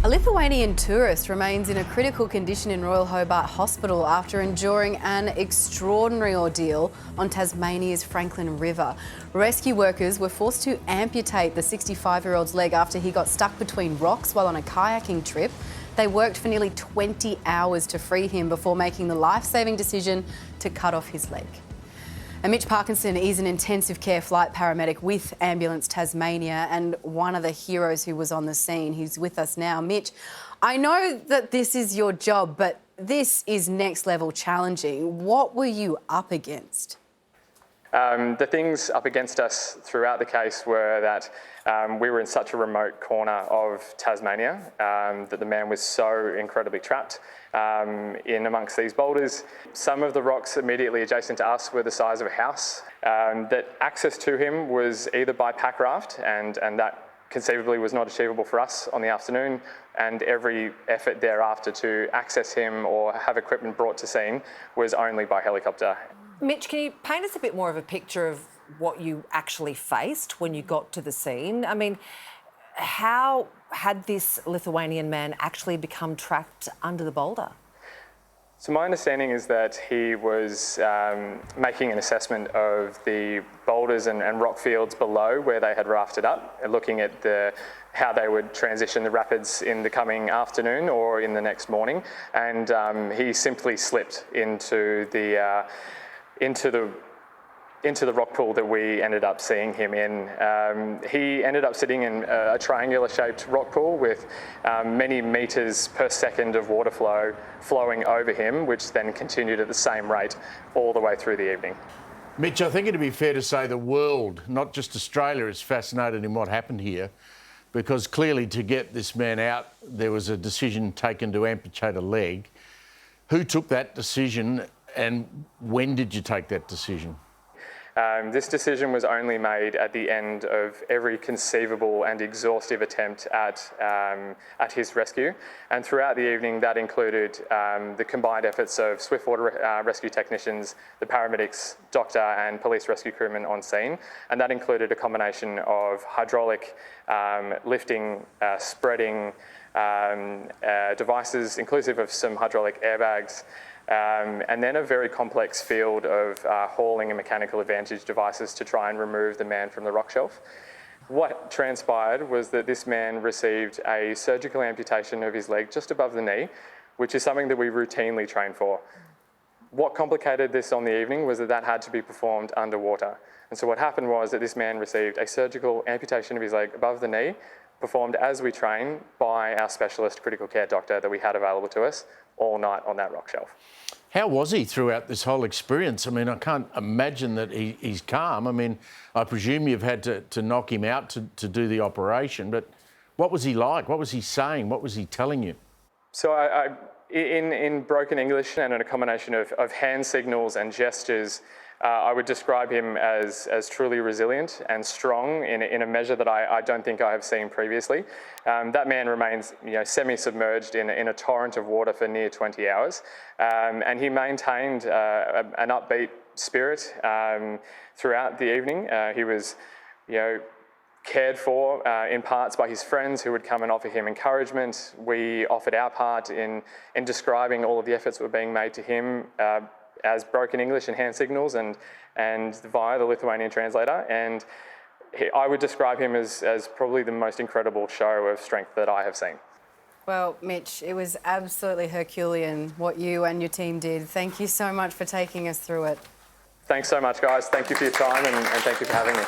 A Lithuanian tourist remains in a critical condition in Royal Hobart Hospital after enduring an extraordinary ordeal on Tasmania's Franklin River. Rescue workers were forced to amputate the 65-year-old's leg after he got stuck between rocks while on a kayaking trip. They worked for nearly 20 hours to free him before making the life-saving decision to cut off his leg. And Mitch Parkinson is an intensive care flight paramedic with Ambulance Tasmania and one of the heroes who was on the scene. He's with us now. Mitch, I know that this is your job, but this is next level challenging. What were you up against? The things up against us throughout the case were that we were in such a remote corner of Tasmania that the man was so incredibly trapped in amongst these boulders. Some of the rocks immediately adjacent to us were the size of a house. That access to him was either by pack raft, and that conceivably was not achievable for us on the afternoon, and every effort thereafter to access him or have equipment brought to scene was only by helicopter. Mitch, can you paint us a bit more of a picture of what you actually faced when you got to the scene? I mean, how had this Lithuanian man actually become trapped under the boulder? So my understanding is that he was making an assessment of the boulders and rock fields below where they had rafted up, and looking at how they would transition the rapids in the coming afternoon or in the next morning, and he simply slipped into the rock pool that we ended up seeing him in. He ended up sitting in a triangular-shaped rock pool with many metres per second of water flow flowing over him, which then continued at the same rate all the way through the evening. Mitch, I think it'd be fair to say the world, not just Australia, is fascinated in what happened here, because clearly to get this man out, there was a decision taken to amputate a leg. Who took that decision, and when did you take that decision? This decision was only made at the end of every conceivable and exhaustive attempt at his rescue. And throughout the evening, that included the combined efforts of swiftwater rescue technicians, the paramedics, doctor and police rescue crewmen on scene. And that included a combination of hydraulic, lifting, spreading devices, inclusive of some hydraulic airbags, and then a very complex field of hauling and mechanical advantage devices to try and remove the man from the rock shelf. What transpired was that this man received a surgical amputation of his leg just above the knee, which is something that we routinely train for. What complicated this on the evening was that had to be performed underwater. And so what happened was that this man received a surgical amputation of his leg above the knee, performed as we train by our specialist critical care doctor that we had available to us all night on that rock shelf. How was he throughout this whole experience? I mean, I can't imagine that he's calm. I mean, I presume you've had to knock him out to do the operation, but what was he like? What was he saying? What was he telling you? So in broken English and in a combination of hand signals and gestures, I would describe him as truly resilient and strong in a measure that I don't think I have seen previously. That man remains, semi-submerged in a torrent of water for near 20 hours, and he maintained an upbeat spirit throughout the evening. He was, cared for in parts by his friends who would come and offer him encouragement. We offered our part in describing all of the efforts that were being made to him as broken English and hand signals and via the Lithuanian translator. And I would describe him as probably the most incredible show of strength that I have seen. Well, Mitch, it was absolutely Herculean what you and your team did. Thank you so much for taking us through it. Thanks so much, guys. Thank you for your time and thank you for having me.